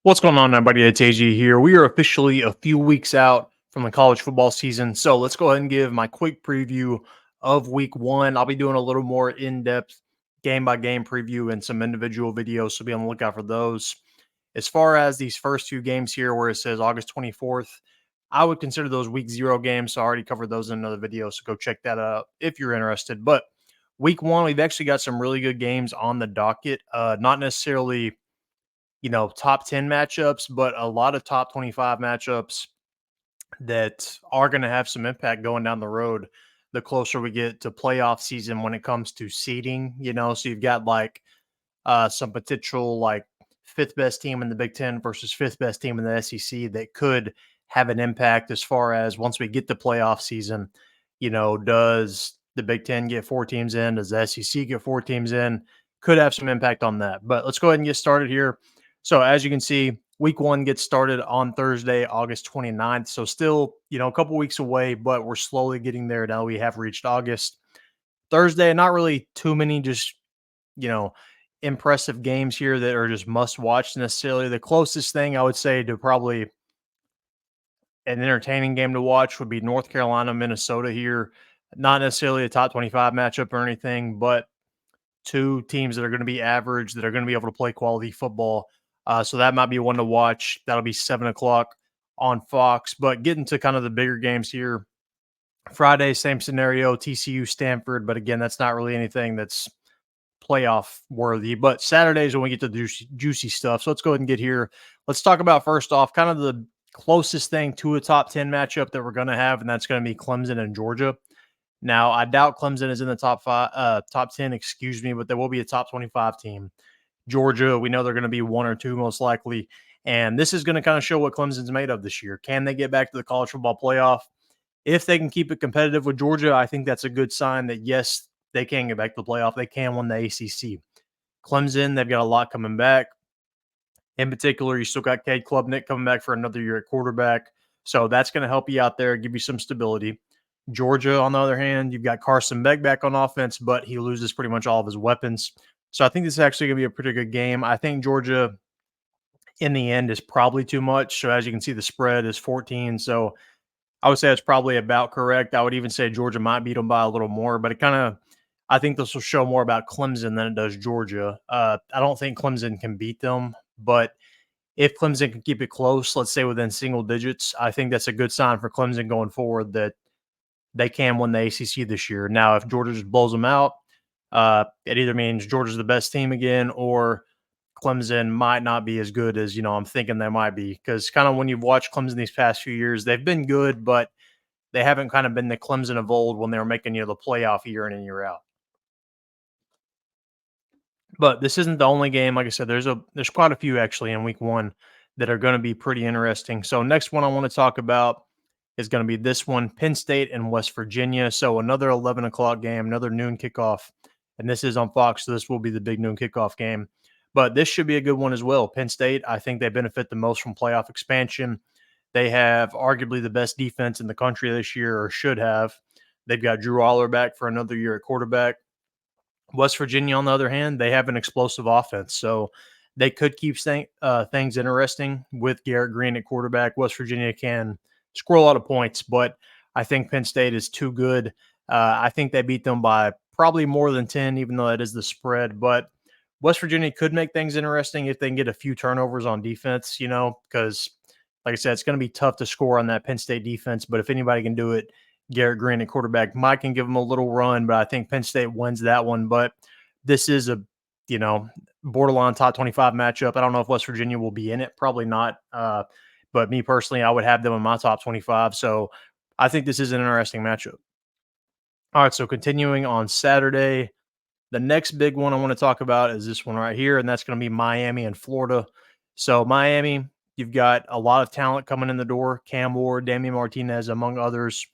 What's going on, everybody? It's AG here. We are officially a few weeks out from the college football season. So let's go ahead and give my quick preview of week one. I'll be doing a little more in-depth game-by-game preview and some individual videos, so be on the lookout for those. As far as these first two games here where it says August 24th, I would consider those week zero games. So I already covered those in another video, so go check that out if you're interested. But week one, we've actually got some really good games on the docket. Not necessarily top 10 matchups, but a lot of top 25 matchups that are going to have some impact going down the road the closer we get to playoff season when it comes to seeding. So you've got some potential like fifth best team in the Big Ten versus fifth best team in the SEC that could have an impact as far as once we get to playoff season. Does the Big Ten get four teams in? Does the SEC get four teams in? Could have some impact on that. But let's go ahead and get started here. So as you can see, week one gets started on Thursday, August 29th. So still, a couple weeks away, but we're slowly getting there now. We have reached August. Thursday, not really too many just, impressive games here that are just must watch necessarily. The closest thing I would say to probably an entertaining game to watch would be North Carolina, Minnesota here. Not necessarily a top 25 matchup or anything, but two teams that are going to be average, that are going to be able to play quality football. So that might be one to watch. That'll be 7 o'clock on Fox. But getting to kind of the bigger games here, Friday, same scenario, TCU, Stanford. But again, that's not really anything that's playoff worthy. But Saturdays when we get to the juicy stuff. So let's go ahead and get here. Let's talk about first off kind of the closest thing to a top 10 matchup that we're going to have, and that's going to be Clemson and Georgia. Now, I doubt Clemson is in the top 10, but there will be a top 25 team. Georgia, we know they're going to be one or two most likely. And this is going to kind of show what Clemson's made of this year. Can they get back to the college football playoff? If they can keep it competitive with Georgia, I think that's a good sign that, yes, they can get back to the playoff. They can win the ACC. Clemson, they've got a lot coming back. In particular, you still got Cade Klubnik coming back for another year at quarterback. So that's going to help you out there, give you some stability. Georgia, on the other hand, you've got Carson Beck back on offense, but he loses pretty much all of his weapons. So I think this is actually going to be a pretty good game. I think Georgia, in the end, is probably too much. So as you can see, the spread is 14. So I would say that's probably about correct. I would even say Georgia might beat them by a little more, but I think this will show more about Clemson than it does Georgia. I don't think Clemson can beat them, but if Clemson can keep it close, let's say within single digits, I think that's a good sign for Clemson going forward that they can win the ACC this year. Now, if Georgia just blows them out, it either means Georgia's the best team again, or Clemson might not be as good as, I'm thinking they might be. Because kind of when you've watched Clemson these past few years, they've been good, but they haven't kind of been the Clemson of old when they were making, the playoff year in and year out. But this isn't the only game. Like I said, there's quite a few actually in week one that are going to be pretty interesting. So next one I want to talk about is going to be this one, Penn State and West Virginia. So another 11 o'clock game, another noon kickoff. And this is on Fox, so this will be the big noon kickoff game. But this should be a good one as well. Penn State, I think they benefit the most from playoff expansion. They have arguably the best defense in the country this year, or should have. They've got Drew Aller back for another year at quarterback. West Virginia, on the other hand, they have an explosive offense. So they could keep things interesting with Garrett Green at quarterback. West Virginia can score a lot of points, but I think Penn State is too good. I think they beat them by probably more than 10, even though that is the spread. But West Virginia could make things interesting if they can get a few turnovers on defense, because, like I said, it's going to be tough to score on that Penn State defense. But if anybody can do it, Garrett Green at quarterback might can give them a little run, but I think Penn State wins that one. But this is a, borderline top 25 matchup. I don't know if West Virginia will be in it. Probably not. But me personally, I would have them in my top 25. So I think this is an interesting matchup. All right, so continuing on Saturday, the next big one I want to talk about is this one right here, and that's going to be Miami and Florida. So Miami, you've got a lot of talent coming in the door. Cam Ward, Damian Martinez, among others,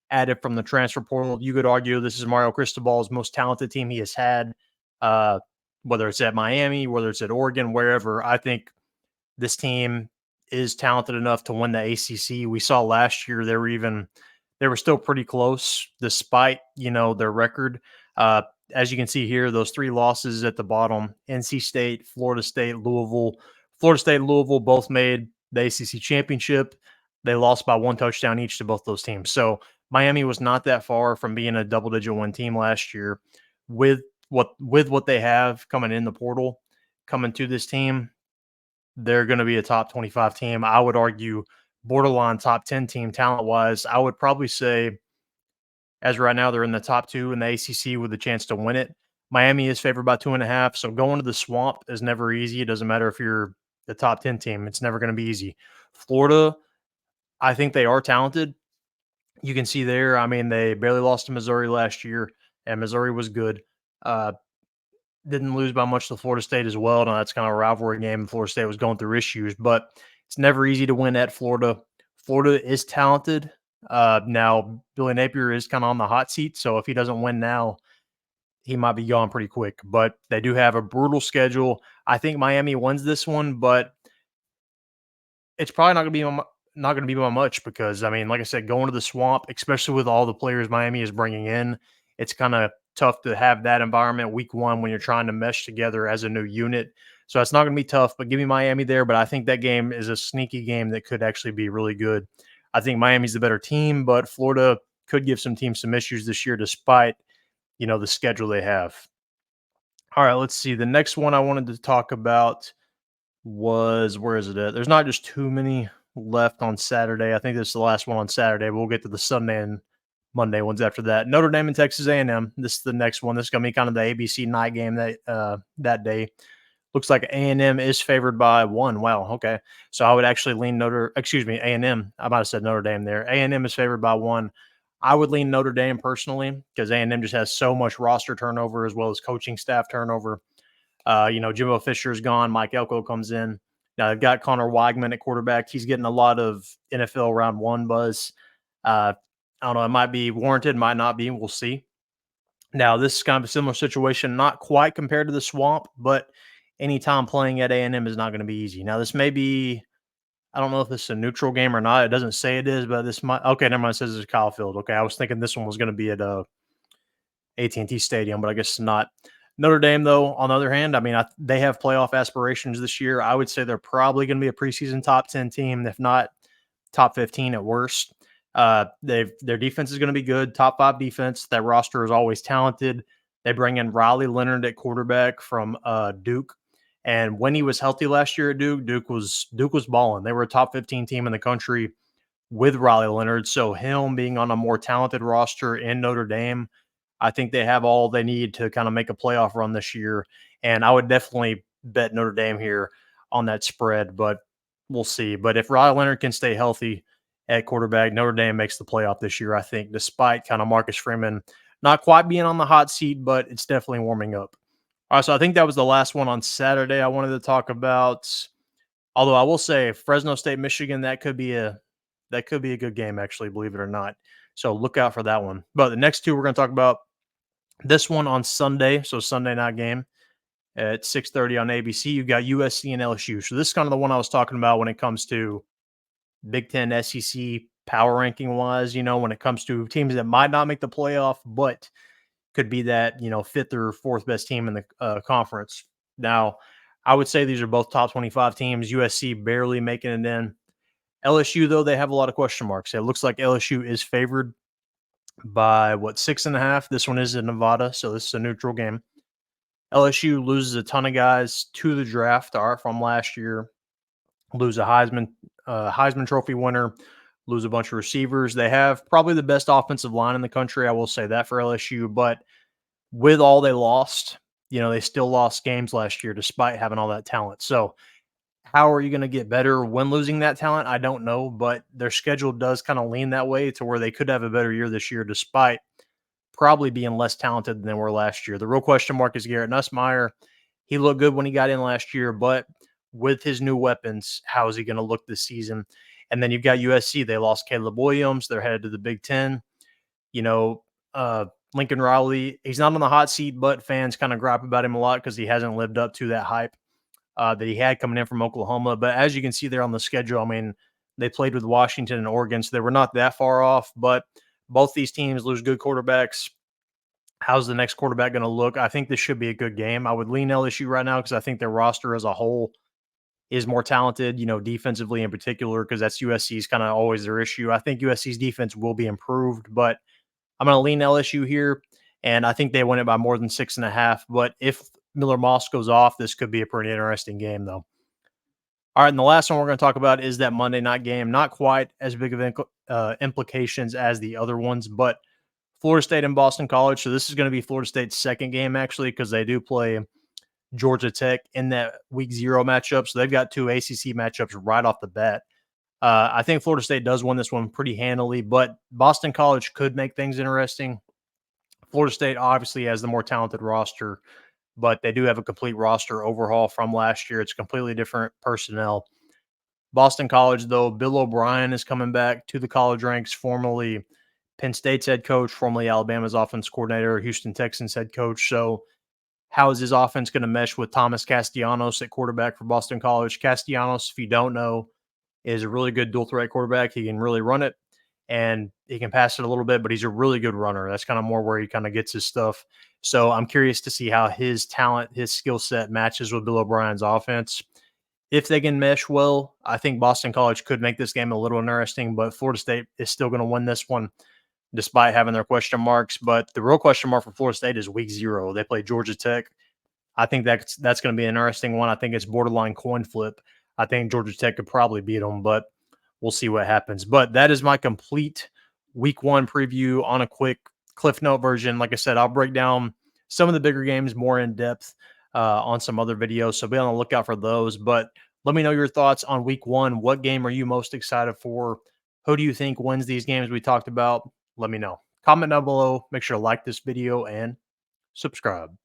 added from the transfer portal. You could argue this is Mario Cristobal's most talented team he has had, whether it's at Miami, whether it's at Oregon, wherever. I think this team is talented enough to win the ACC. We saw last year they were still pretty close despite, their record. As you can see here, those three losses at the bottom, NC State, Florida State, Louisville, Florida State and Louisville both made the ACC championship. They lost by 1 touchdown each to both those teams. So Miami was not that far from being a double-digit win team last year. With what they have coming in the portal, coming to this team, they're going to be a top 25 team. I would argue borderline top 10 team talent-wise. I would probably say, as right now, they're in the top 2 in the ACC with a chance to win it. Miami is favored by 2.5, so going to the Swamp is never easy. It doesn't matter if you're the top 10 team. It's never going to be easy. Florida, I think they are talented. You can see there, I mean, they barely lost to Missouri last year, and Missouri was good. Uh, didn't lose by much to Florida State as well. Now, that's kind of a rivalry game. Florida State was going through issues, but it's never easy to win at Florida. Florida is talented. Now, Billy Napier is kind of on the hot seat, so if he doesn't win now, he might be gone pretty quick. But they do have a brutal schedule. I think Miami wins this one, but it's probably not going to be by much because, I mean, like I said, going to the Swamp, especially with all the players Miami is bringing in, it's kind of tough to have that environment week one when you're trying to mesh together as a new unit. So it's not going to be tough, but give me Miami there. But I think that game is a sneaky game that could actually be really good. I think Miami's the better team, but Florida could give some teams some issues this year despite, the schedule they have. All right, let's see. The next one I wanted to talk about was, where is it at? There's not just too many left on Saturday. I think this is the last one on Saturday. We'll get to the Sunday and Monday ones after that. Notre Dame and Texas A&M. This is the next one. This is going to be kind of the ABC night game that day. Looks like A&M is favored by 1. Wow. Okay. So I would actually lean A&M. I might have said Notre Dame there. A&M is favored by 1. I would lean Notre Dame personally because A&M just has so much roster turnover as well as coaching staff turnover. Jimbo Fisher's gone. Mike Elko comes in. Now they've got Connor Weigman at quarterback. He's getting a lot of NFL round 1 buzz. I don't know. It might be warranted, might not be. We'll see. Now, this is kind of a similar situation, not quite compared to the Swamp, but anytime playing at A&M is not going to be easy. Now, this may be, I don't know if this is a neutral game or not. It doesn't say it is, but this might. Okay, never mind. It says it's Kyle Field. Okay, I was thinking this one was going to be at AT&T Stadium, but I guess it's not. Notre Dame, though, on the other hand, I mean, they have playoff aspirations this year. I would say they're probably going to be a preseason top 10 team, if not top 15 at worst. Their defense is going to be good, top 5 defense. That roster is always talented. They bring in Riley Leonard at quarterback from Duke. And when he was healthy last year at Duke, Duke was balling. They were a top 15 team in the country with Riley Leonard. So him being on a more talented roster in Notre Dame, I think they have all they need to kind of make a playoff run this year. And I would definitely bet Notre Dame here on that spread, but we'll see. But if Riley Leonard can stay healthy at quarterback, Notre Dame makes the playoff this year, I think, despite kind of Marcus Freeman not quite being on the hot seat, but it's definitely warming up. All right, so I think that was the last one on Saturday I wanted to talk about. Although I will say Fresno State, Michigan, that could be a good game, actually, believe it or not. So look out for that one. But the next two we're going to talk about, this one on Sunday, so Sunday night game at 6:30 on ABC. You've got USC and LSU. So this is kind of the one I was talking about when it comes to Big Ten, SEC power ranking wise, when it comes to teams that might not make the playoff, but could be that, 5th or 4th best team in the conference. Now, I would say these are both top 25 teams. USC barely making it in. LSU, though, they have a lot of question marks. It looks like LSU is favored by 6.5. This one is in Nevada, so this is a neutral game. LSU loses a ton of guys to the draft from last year. Lose a Heisman Trophy winner. Lose a bunch of receivers. They have probably the best offensive line in the country. I will say that for LSU. But with all they lost, they still lost games last year despite having all that talent. So how are you going to get better when losing that talent? I don't know, but their schedule does kind of lean that way to where they could have a better year this year despite probably being less talented than they were last year. The real question mark is Garrett Nussmeier. He looked good when he got in last year, but with his new weapons, how is he going to look this season? And then you've got USC. They lost Caleb Williams. They're headed to the Big Ten. Lincoln Riley, he's not on the hot seat, but fans kind of gripe about him a lot because he hasn't lived up to that hype that he had coming in from Oklahoma. But as you can see there on the schedule, I mean, they played with Washington and Oregon, so they were not that far off. But both these teams lose good quarterbacks. How's the next quarterback going to look? I think this should be a good game. I would lean LSU right now because I think their roster as a whole is more talented, defensively in particular, because that's USC's kind of always their issue. I think USC's defense will be improved, but I'm going to lean LSU here, and I think they win it by more than 6.5. But if Miller Moss goes off, this could be a pretty interesting game, though. All right, and the last one we're going to talk about is that Monday night game. Not quite as big of implications as the other ones, but Florida State and Boston College. So this is going to be Florida State's second game, actually, because they do play Georgia Tech in that week 0 matchup. So they've got 2 ACC matchups right off the bat. I think Florida State does win this one pretty handily, but Boston College could make things interesting. Florida State obviously has the more talented roster, but they do have a complete roster overhaul from last year. It's completely different personnel. Boston College, though, Bill O'Brien is coming back to the college ranks, formerly Penn State's head coach, formerly Alabama's offense coordinator, Houston Texans head coach. So how is his offense going to mesh with Thomas Castellanos at quarterback for Boston College? Castellanos, if you don't know, is a really good dual threat quarterback. He can really run it and he can pass it a little bit, but he's a really good runner. That's kind of more where he kind of gets his stuff. So I'm curious to see how his talent, his skill set matches with Bill O'Brien's offense. If they can mesh well, I think Boston College could make this game a little interesting, but Florida State is still going to win this one despite having their question marks. But the real question mark for Florida State is week 0. They play Georgia Tech. I think that's going to be an interesting one. I think it's borderline coin flip. I think Georgia Tech could probably beat them, but we'll see what happens. But that is my complete week 1 preview on a quick Cliff Note version. Like I said, I'll break down some of the bigger games more in depth on some other videos, so be on the lookout for those. But let me know your thoughts on week 1. What game are you most excited for? Who do you think wins these games we talked about? Let me know. Comment down below. Make sure to like this video and subscribe.